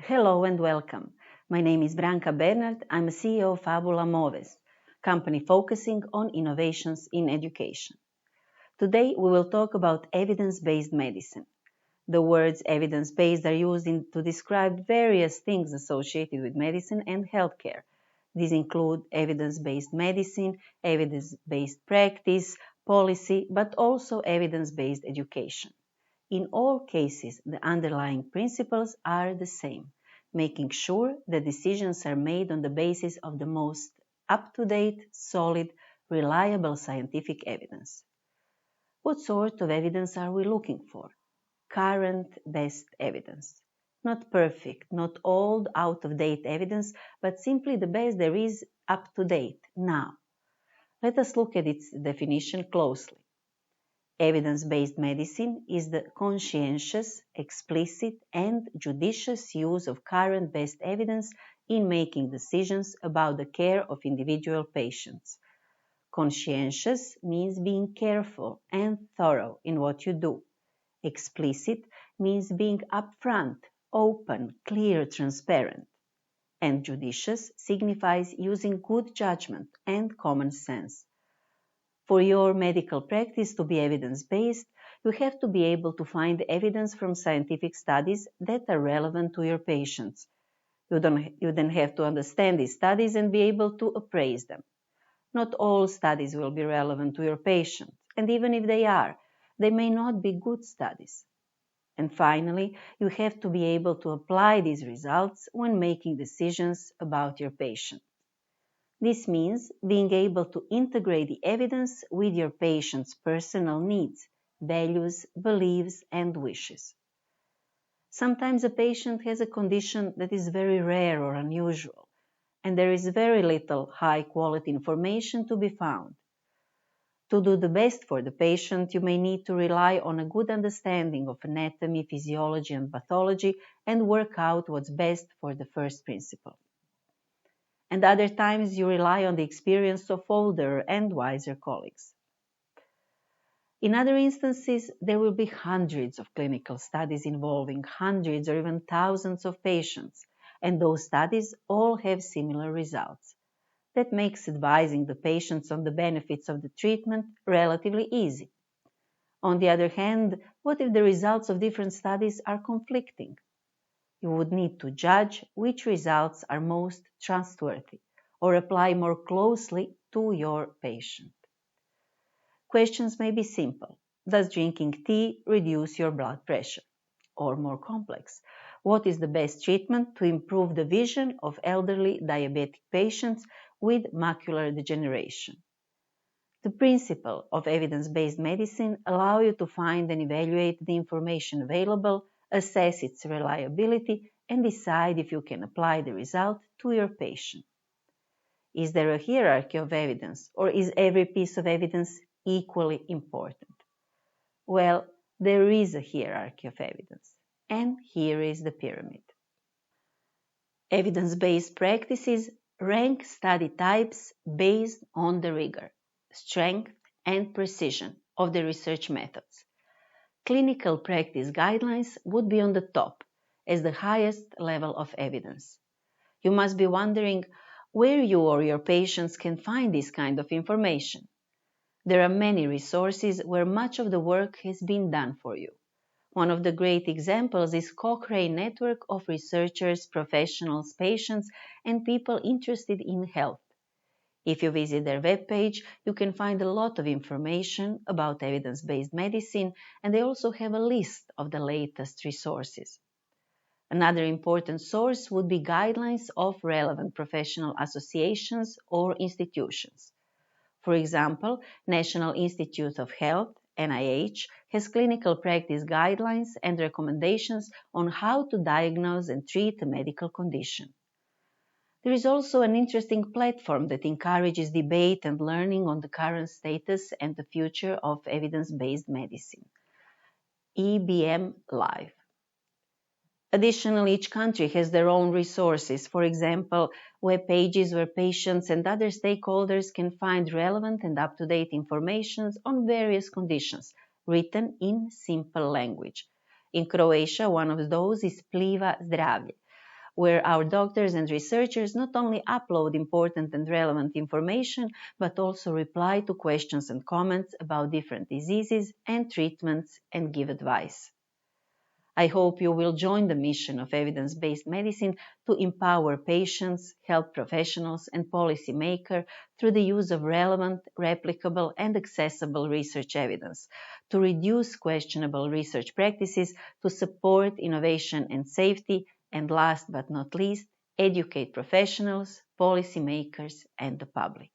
Hello and welcome. My name is Branka Bernard. I'm a CEO of Fabula Moves, company focusing on innovations in education. Today we will talk about evidence-based medicine. The words evidence-based are used to describe various things associated with medicine and healthcare. These include evidence-based medicine, evidence-based practice, policy, but also evidence-based education. In all cases, the underlying principles are the same, making sure that decisions are made on the basis of the most up-to-date, solid, reliable scientific evidence. What sort of evidence are we looking for? Current best evidence. Not perfect, not old, out-of-date evidence, but simply the best there is up-to-date, now. Let us look at its definition closely. Evidence-based medicine is the conscientious, explicit, and judicious use of current best evidence in making decisions about the care of individual patients. Conscientious means being careful and thorough in what you do. Explicit means being upfront, open, clear, transparent. And judicious signifies using good judgment and common sense. For your medical practice to be evidence-based, you have to be able to find evidence from scientific studies that are relevant to your patients. You then have to understand these studies and be able to appraise them. Not all studies will be relevant to your patient, and even if they are, they may not be good studies. And finally, you have to be able to apply these results when making decisions about your patient. This means being able to integrate the evidence with your patient's personal needs, values, beliefs, and wishes. Sometimes a patient has a condition that is very rare or unusual, and there is very little high-quality information to be found. To do the best for the patient, you may need to rely on a good understanding of anatomy, physiology, and pathology and work out what's best for the first principle. And other times you rely on the experience of older and wiser colleagues. In other instances, there will be hundreds of clinical studies involving hundreds or even thousands of patients, and those studies all have similar results. That makes advising the patients on the benefits of the treatment relatively easy. On the other hand, what if the results of different studies are conflicting? You would need to judge which results are most trustworthy or apply more closely to your patient. Questions may be simple. Does drinking tea reduce your blood pressure? Or more complex, what is the best treatment to improve the vision of elderly diabetic patients with macular degeneration? The principle of evidence-based medicine allows you to find and evaluate the information available, assess its reliability, and decide if you can apply the result to your patient. Is there a hierarchy of evidence, or is every piece of evidence equally important? Well, there is a hierarchy of evidence, and here is the pyramid. Evidence-based practices rank study types based on the rigor, strength, and precision of the research methods. Clinical practice guidelines would be on the top as the highest level of evidence. You must be wondering where you or your patients can find this kind of information. There are many resources where much of the work has been done for you. One of the great examples is Cochrane Network of researchers, professionals, patients, and people interested in health. If you visit their webpage, you can find a lot of information about evidence-based medicine, and they also have a list of the latest resources. Another important source would be guidelines of relevant professional associations or institutions. For example, National Institute of Health, NIH, has clinical practice guidelines and recommendations on how to diagnose and treat a medical condition. There is also an interesting platform that encourages debate and learning on the current status and the future of evidence-based medicine, EBM Live. Additionally, each country has their own resources, for example, web pages where patients and other stakeholders can find relevant and up-to-date information on various conditions, written in simple language. In Croatia, one of those is Pliva Zdravlje. where our doctors and researchers not only upload important and relevant information, but also reply to questions and comments about different diseases and treatments and give advice. I hope you will join the mission of evidence-based medicine to empower patients, health professionals, and policymakers through the use of relevant, replicable, and accessible research evidence, to reduce questionable research practices, to support innovation and safety, and last but not least, educate professionals, policymakers, and the public.